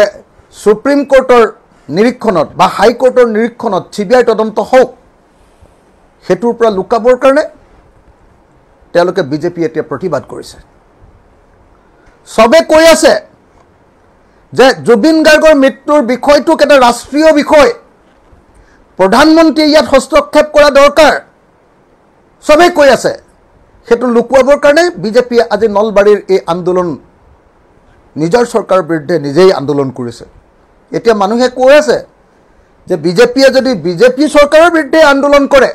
Supreme কোৰ্টৰ নিৰীক্ষণত বা হাইকোৰ্টৰ নিৰীক্ষণত CBI তদন্ত হওক হেতুৰ পৰা লুকাবৰ কাৰণে তেওঁলোকে বিজেপি এতিয়া প্ৰতিবাদ কৰিছে। সবে কৈ আছে যে জুবিন গাৰ্গৰ মৃত্যুৰ বিষয়টোক এটা ৰাষ্ট্ৰীয় বিষয়, প্ৰধানমন্ত্ৰীয়ে ইয়াত হস্তক্ষেপ কৰা দৰকাৰ, সবে কৈ আছে। হেতু লুকুৱাবৰ কাৰণে বিজেপিয়ে আজি নলবাৰীৰ এই আন্দোলন নিজৰ চৰকাৰৰ বিৰুদ্ধে নিজেই আন্দোলন কৰিছে। এতিয়া মানুহে কৈ আছে যে বিজেপিয়ে যদি বিজেপি চৰকাৰৰ বিৰুদ্ধে আন্দোলন কৰে,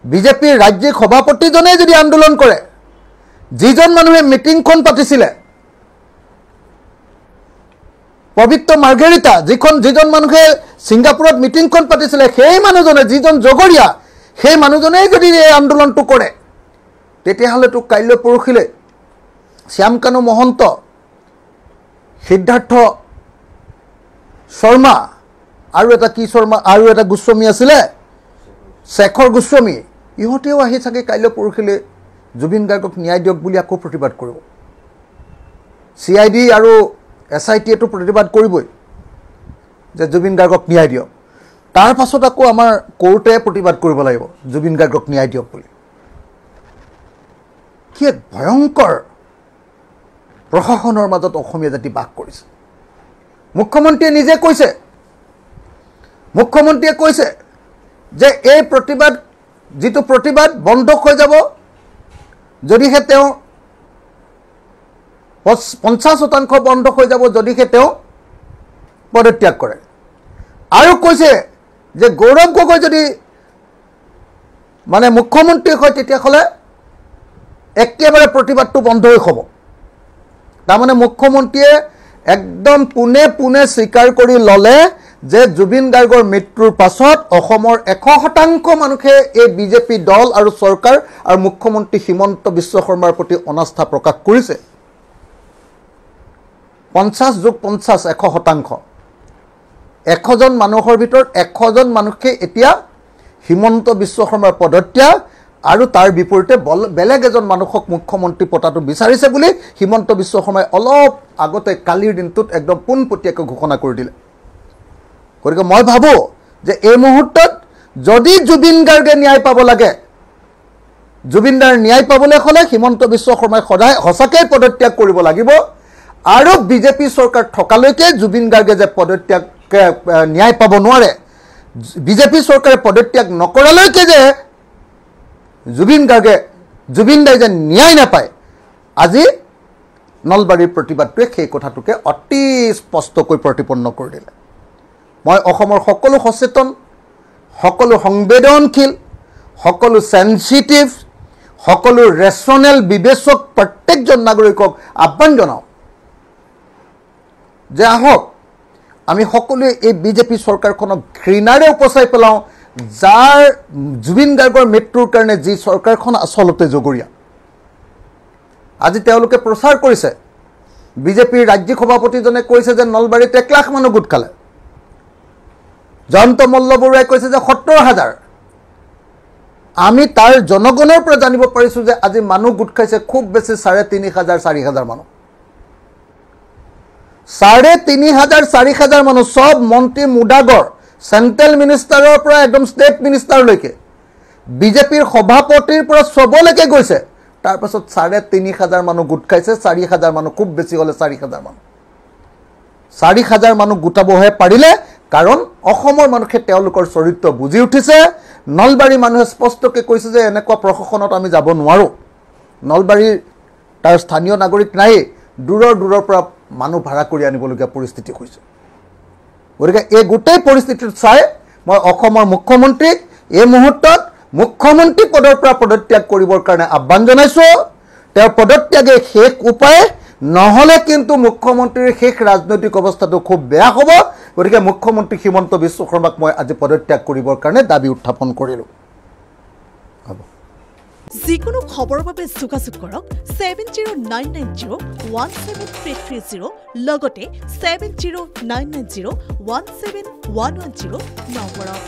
বিজেপিৰ ৰাজ্যিক সভাপতিজনে যদি আন্দোলন কৰে, যিজন মানুহে মিটিংখন পাতিছিলে পবিত্ৰ মাৰ্ঘেৰিটা, যিজন মানুহে ছিংগাপুৰত মিটিংখন পাতিছিলে, সেই মানুহজনে, যিজন জগৰীয়া, সেই মানুহজনেই যদি এই আন্দোলনটো কৰে, তেতিয়াহ'লেতো কাইলৈ পৰহিলৈ শ্যামকানু মহন্ত, সিদ্ধাৰ্থ শৰ্মা আৰু এটা কি শৰ্মা আৰু এটা গোস্বামী আছিলে, শেখৰ গোস্বামী, ইহঁতেও আহি চাগে কাইলৈ পৰহিলৈ জুবিন গাৰ্গক ন্যায় দিয়ক বুলি আকৌ প্ৰতিবাদ কৰিব। CID আৰু SITয়েতো প্ৰতিবাদ কৰিবই যে জুবিন গাৰ্গক ন্যায় দিয়ক। তাৰ পাছত আকৌ আমাৰ কোৰ্টে প্ৰতিবাদ কৰিব লাগিব জুবিন গাৰ্গক ন্যায় দিয়ক বুলি। কি এক ভয়ংকৰ প্ৰশাসনৰ মাজত অসমীয়া জাতি বাস কৰিছে। মুখ্যমন্ত্ৰীয়ে নিজে কৈছে, মুখ্যমন্ত্ৰীয়ে কৈছে যে এই প্ৰতিবাদ, যিটো প্ৰতিবাদ বন্ধ হৈ যাব যদিহে তেওঁ 50% বন্ধ হৈ যাব যদিহে তেওঁ পদত্যাগ কৰে। আৰু কৈছে যে গৌৰৱ গগৈ যদি মানে মুখ্যমন্ত্ৰী হয় তেতিয়াহ'লে একেবাৰে প্ৰতিবাদটো বন্ধই হ'ব। তাৰমানে মুখ্যমন্ত্ৰীয়ে একদম পোনে পোনে স্বীকাৰ কৰি ল'লে যে জুবিন গাৰ্গৰ মৃত্যুৰ পাছত অসমৰ 100% মানুহে এই বিজেপি দল আৰু চৰকাৰ আৰু মুখ্যমন্ত্ৰী হিমন্ত বিশ্ব শৰ্মাৰ প্ৰতি অনাস্থা প্ৰকাশ কৰিছে। 50+50 100%। 100জন মানুহৰ ভিতৰত 100জন মানুহে এতিয়া হিমন্ত বিশ্ব শৰ্মাৰ পদত্যাগ আৰু তাৰ বিপৰীতে বেলেগ এজন মানুহক মুখ্যমন্ত্ৰী পতাটো বিচাৰিছে বুলি হিমন্ত বিশ্ব শৰ্মাই অলপ আগতে কালিৰ দিনটোত একদম পোনপটীয়াকৈ ঘোষণা কৰি দিলে। গতিকে মই ভাবোঁ যে এই মুহূৰ্তত যদি জুবিন গাৰ্গে ন্যায় পাব লাগে, জুবিনদাৰ ন্যায় পাবলৈ হ'লে হিমন্ত বিশ্ব শৰ্মাই সঁচাকৈ পদত্যাগ কৰিব লাগিব। আৰু বিজেপি চৰকাৰ থকালৈকে জুবিন গাৰ্গে যে পদত্যাগ ন্যায় পাব নোৱাৰে, বিজেপি চৰকাৰে পদত্যাগ নকৰালৈকে যে জুবিন দাই যে ন্যায় নাপায়, আজি নলবাৰীৰ প্ৰতিবাদটোৱে সেই কথাটোকে অতি স্পষ্টকৈ প্ৰতিপন্ন কৰি দিলে। মই অসমৰ সকলো সচেতন, সকলো সংবেদনশীল, সকলো চেনচিটিভ, সকলো ৰেচনেল বিবেচক প্ৰত্যেকজন নাগৰিকক আহ্বান জনাওঁ যে আহক আমি সকলোৱে এই বিজেপি চৰকাৰখনক ঘৃণাৰে উপচাই পেলাওঁ, যাৰ জুবিন গাৰ্গৰ মৃত্যুৰ কাৰণে যি চৰকাৰখন আচলতে জগৰীয়া। আজি তেওঁলোকে প্ৰচাৰ কৰিছে, বিজেপিৰ ৰাজ্যিক সভাপতিজনে কৈছে যে নলবাৰীত 1 লাখ মানুহ গোট খালে, জয়ন্ত মল্ল বৰুৱাই কৈছে যে 70,000। আমি তাৰ জনগণৰ পৰা জানিব পাৰিছোঁ যে আজি মানুহ গোট খাইছে খুব বেছি 3,500 4,000 মানুহ। 3,500 4,000 মানুহ, সব মন্ত্ৰী মুদাগৰ, চেণ্ট্ৰেল মিনিষ্টাৰৰ পৰা একদম ষ্টেট মিনিষ্টাৰলৈকে, বিজেপিৰ সভাপতিৰ পৰা চবলৈকে গৈছে। তাৰপাছত 3,500 মানুহ গোট খাইছে, 4,000 মানুহ, খুব বেছি হ'লে 4,000 মানুহ। 4,000 মানুহ গোটাবহে পাৰিলে কাৰণ অসমৰ মানুহে তেওঁলোকৰ চৰিত্ৰ বুজি উঠিছে। নলবাৰীৰ মানুহে স্পষ্টকৈ কৈছে যে এনেকুৱা প্ৰশাসনত আমি যাব নোৱাৰোঁ। নলবাৰীৰ তাৰ স্থানীয় নাগৰিক নায়েই, দূৰৰ পৰা মানুহ ভাড়া কৰি আনিবলগীয়া পৰিস্থিতি হৈছে। গতিকে এই গোটেই পৰিস্থিতিত চাই মই অসমৰ মুখ্যমন্ত্ৰীক এই মুহূৰ্তত মুখ্যমন্ত্ৰী পদৰ পৰা পদত্যাগ কৰিবৰ কাৰণে আহ্বান জনাইছোঁ। তেওঁৰ পদত্যাগে শেষ উপায় নহ'লে কিন্তু মুখ্যমন্ত্ৰীৰ শেষ ৰাজনৈতিক অৱস্থাটো খুব বেয়া হ'ব। গতিকে মুখ্যমন্ত্ৰী হিমন্ত বিশ্ব শৰ্মাক মই আজি পদত্যাগ কৰিবৰ কাৰণে দাবী উত্থাপন কৰিলোঁ। হ'ব। যিকোনো খবৰৰ বাবে যোগাযোগ কৰক 7099017330 লগতে 7099017110 নম্বৰত।